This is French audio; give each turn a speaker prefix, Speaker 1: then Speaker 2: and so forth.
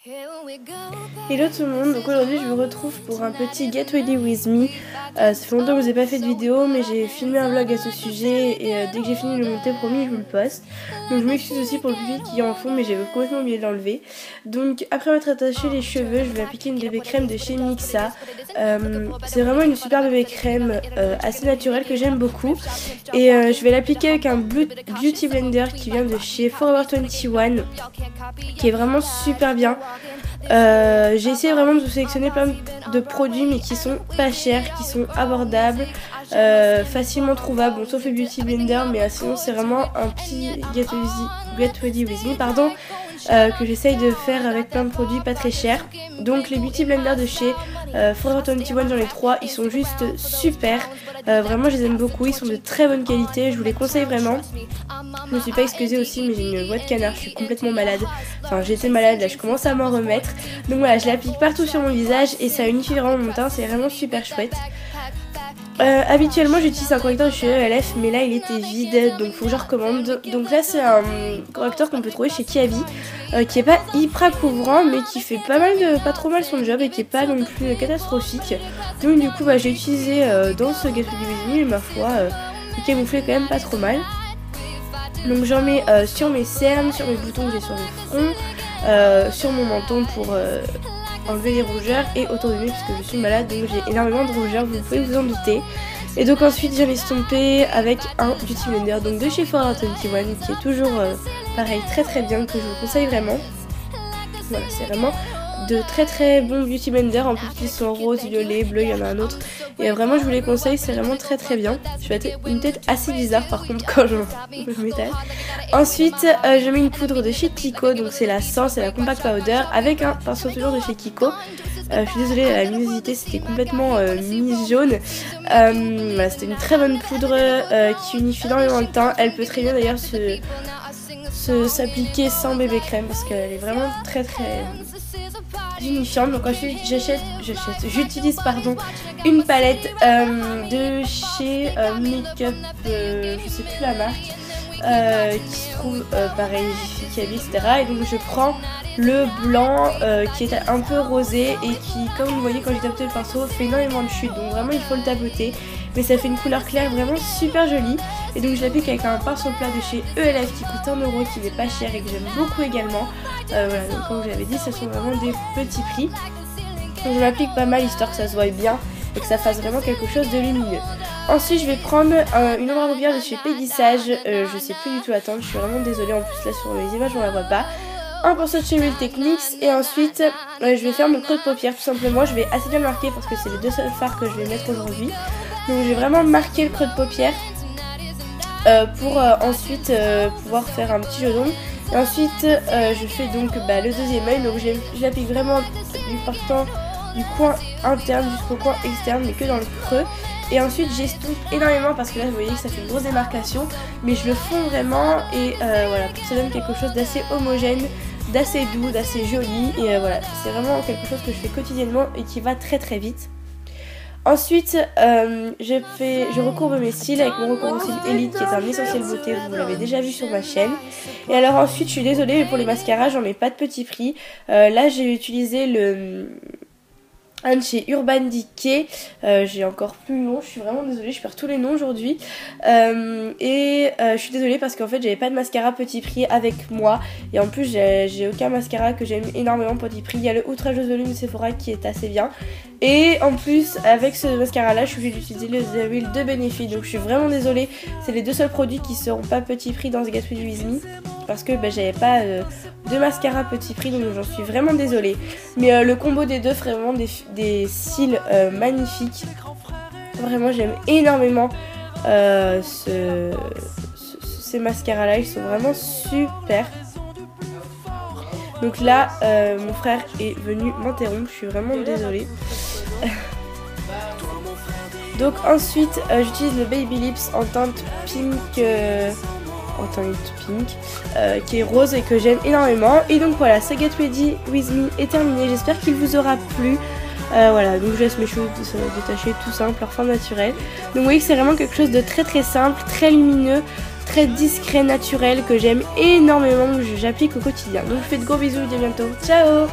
Speaker 1: Hello tout le monde, donc aujourd'hui je vous retrouve pour un petit Get Ready With Me. Ça fait longtemps que je n'ai pas fait de vidéo, mais j'ai filmé un vlog à ce sujet et dès que j'ai fini de le monter, promis, je vous le poste. Donc je m'excuse aussi pour le pipi qui est en fond, mais j'ai complètement oublié de l'enlever. Donc après m'être attaché les cheveux, je vais appliquer une bébé crème de chez Mixa. C'est vraiment une super bébé crème assez naturelle que j'aime beaucoup. Et je vais l'appliquer avec un Beauty Blender qui vient de chez Forever 21, qui est vraiment super bien. J'ai essayé vraiment de sélectionner plein de produits mais qui sont pas chers, qui sont abordables, facilement trouvables, bon, sauf le Beauty Blender, mais sinon c'est vraiment un petit Get Ready With Me que j'essaye de faire avec plein de produits pas très chers. Donc les Beauty Blender de chez Forever 21, j'en ai 3, ils sont juste super, vraiment je les aime beaucoup, ils sont de très bonne qualité, je vous les conseille vraiment. Je me suis pas excusée aussi, mais j'ai une voix de canard, je suis complètement malade, enfin j'étais malade, là je commence à m'en remettre. Donc voilà, je l'applique partout sur mon visage et ça unifie vraiment mon teint, c'est vraiment super chouette. Habituellement j'utilise un correcteur de chez ELF, mais là il était vide, donc faut que je recommande. Donc là c'est un correcteur qu'on peut trouver chez Kiabi, qui est pas hyper couvrant mais qui fait pas trop mal son job et qui est pas non plus catastrophique. Donc du coup j'ai utilisé dans ce Get Ready With Me et ma foi il camouflait quand même pas trop mal. Donc j'en mets sur mes cernes, sur mes boutons que j'ai sur le front, sur mon menton pour enlever les rougeurs et autour de moi puisque je suis malade, donc j'ai énormément de rougeurs, vous pouvez vous en douter. Et donc ensuite j'en ai estompé avec un Beauty Blender donc de chez Forever 21 qui est toujours pareil très bien, que je vous conseille vraiment. Voilà, c'est vraiment de très bons Beauty Blender, en plus ils sont rose, violet, bleu, il y en a un autre. Et vraiment je vous les conseille, c'est vraiment très bien. Je fais une tête assez bizarre par contre quand je m'étale. Ensuite je mets une poudre de chez Kiko, donc c'est la 100, c'est la Compact Powder, avec un pinceau toujours de chez Kiko. Je suis désolée, la luminosité c'était complètement mis jaune. Voilà, c'était une très bonne poudre qui unifie énormément le teint. Elle peut très bien d'ailleurs s'appliquer sans bébé crème parce qu'elle est vraiment très unifiante. Donc ensuite j'utilise une palette de chez Makeup, je sais plus la marque, qui se trouve pareil chez Kiabi, etc. Et donc je prends le blanc qui est un peu rosé et qui, comme vous voyez quand j'ai tapoté le pinceau, fait énormément de chute, donc vraiment il faut le tapoter, mais ça fait une couleur claire vraiment super jolie. Et donc je l'applique avec un pinceau plat de chez ELF qui coûte 1 €, qui n'est pas cher et que j'aime beaucoup également. Voilà, donc comme je l'avais dit, ce sont vraiment des petits prix. Donc je l'applique pas mal histoire que ça se voie bien et que ça fasse vraiment quelque chose de lumineux. Ensuite je vais prendre une ombre à paupières de chez Peggy Sage, je sais plus du tout attendre, je suis vraiment désolée, en plus là sur les images on la voit pas. Un pinceau de chez Real Techniques et ensuite je vais faire mon creux de paupières tout simplement. Je vais assez bien le marquer parce que c'est les deux seuls fards que je vais mettre aujourd'hui. Donc je vais vraiment marquer le creux de paupières pour ensuite pouvoir faire un petit jeu d'ombre. Et ensuite je fais donc le deuxième œil, donc j'applique vraiment partant du coin interne jusqu'au coin externe mais que dans le creux. Et ensuite j'estompe énormément parce que là vous voyez que ça fait une grosse démarcation, mais je le fonds vraiment et voilà, pour que ça donne quelque chose d'assez homogène, d'assez doux, d'assez joli. Et voilà, c'est vraiment quelque chose que je fais quotidiennement et qui va très vite. Ensuite je recourbe mes cils avec mon recourbe cils Elite qui est un essentiel beauté, vous l'avez déjà vu sur ma chaîne. Et alors ensuite je suis désolée mais pour les mascaras j'en ai pas de petit prix. Là j'ai utilisé un de chez Urban Decay, j'ai encore plus le nom, je suis vraiment désolée, je perds tous les noms aujourd'hui. Je suis désolée parce qu'en fait j'avais pas de mascara petit prix avec moi. Et en plus j'ai aucun mascara que j'aime énormément petit prix. Il y a le Outrageous Volume de Sephora qui est assez bien. Et en plus avec ce mascara là je suis obligée d'utiliser le The Real de Benefit. Donc je suis vraiment désolée, c'est les deux seuls produits qui seront pas petit prix dans ce Get Ready With Me, parce que j'avais pas de mascara petit prix, donc j'en suis vraiment désolée. Mais le combo des deux ferait vraiment des cils magnifiques. Vraiment j'aime énormément ces mascaras là, ils sont vraiment super. Donc là mon frère est venu m'interrompre, je suis vraiment désolée. Donc ensuite j'utilise le Baby Lips en teinte pink, qui est rose et que j'aime énormément. Et donc voilà, ce Get Ready With Me est terminé, j'espère qu'il vous aura plu. Voilà, donc je laisse mes cheveux se détacher tout simple, leur forme naturelle. Donc vous voyez que c'est vraiment quelque chose de très simple, très lumineux, très discret, naturel, que j'aime énormément, que j'applique au quotidien. Donc je vous fais de gros bisous, je vous dis à bientôt, ciao!